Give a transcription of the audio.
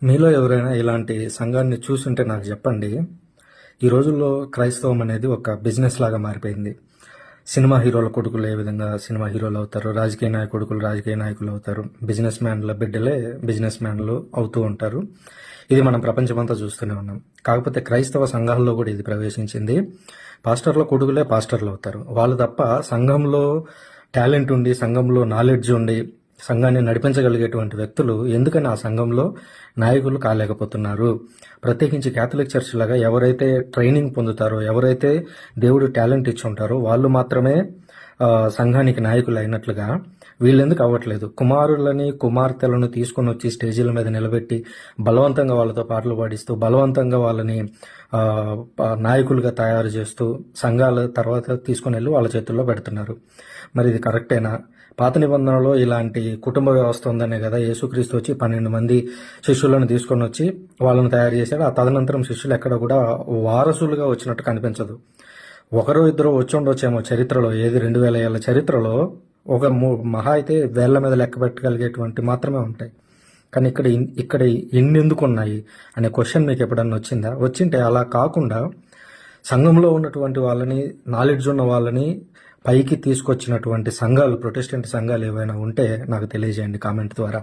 మీలో ఎవరైనా ఇలాంటి సంఘాన్ని చూసుంటే నాకు చెప్పండి. ఈ రోజుల్లో క్రైస్తవం అనేది ఒక బిజినెస్ లాగా మారిపోయింది. సినిమా హీరోల కొడుకులు ఏ విధంగా సినిమా హీరోలు అవుతారు, రాజకీయ కొడుకులు రాజకీయ నాయకులు అవుతారు, బిజినెస్ మ్యాన్ల బిడ్డలే బిజినెస్ మ్యాన్లు అవుతూ ఉంటారు. ఇది మనం ప్రపంచమంతా చూస్తూనే ఉన్నాం. కాకపోతే క్రైస్తవ సంఘాల్లో కూడా ఇది ప్రవేశించింది. పాస్టర్ల కొడుకులే పాస్టర్లు అవుతారు. వాళ్ళు తప్ప సంఘంలో టాలెంట్ ఉండి, సంఘంలో నాలెడ్జ్ ఉండి, సంఘాన్ని నడిపించగలిగేటువంటి వ్యక్తులు ఎందుకని ఆ సంఘంలో నాయకులు కాలేకపోతున్నారు? ప్రత్యేకించి క్యాథలిక్ చర్చ్ లాగా ఎవరైతే ట్రైనింగ్ పొందుతారో, ఎవరైతే దేవుడు టాలెంట్ ఇచ్చి ఉంటారో వాళ్ళు మాత్రమే సంఘానికి నాయకులు అయినట్లుగా వీళ్ళెందుకు అవ్వట్లేదు? కుమారులని కుమార్తెలను తీసుకొని వచ్చి స్టేజీల మీద నిలబెట్టి బలవంతంగా వాళ్ళతో పాటలు పాడిస్తూ బలవంతంగా వాళ్ళని నాయకులుగా తయారు చేస్తూ సంఘాల తర్వాత తీసుకుని వెళ్ళి వాళ్ళ చేతుల్లో పెడుతున్నారు. మరి ఇది కరెక్టేనా? పాత నిబంధనలో ఇలాంటి కుటుంబ వ్యవస్థ ఉందనే కదా యేసుక్రీస్తు వచ్చి 12 మంది శిష్యులను తీసుకొని వచ్చి వాళ్ళని తయారు చేశాడు. ఆ తదనంతరం శిష్యులు ఎక్కడ కూడా వారసులుగా వచ్చినట్టు కనిపించదు. ఒకరో ఇద్దరు వచ్చి ఉండొచ్చేమో చరిత్రలో, ఏది 2000 ఏళ్ల చరిత్రలో ఒక మహా అయితే వేళ్ల మీద లెక్క పెట్టగలిగేటువంటి మాత్రమే ఉంటాయి. కానీ ఇక్కడ ఎన్ని ఎందుకు ఉన్నాయి అనే క్వశ్చన్ మీకు ఎప్పుడన్నా వచ్చిందా? వచ్చింటే అలా కాకుండా సంఘంలో ఉన్నటువంటి వాళ్ళని, నాలెడ్జ్ ఉన్న వాళ్ళని పైకి తీసుకొచ్చినటువంటి సంఘాలు, ప్రొటెస్టెంట్ సంఘాలు ఏవైనా ఉంటే నాకు తెలియజేయండి కామెంట్ ద్వారా.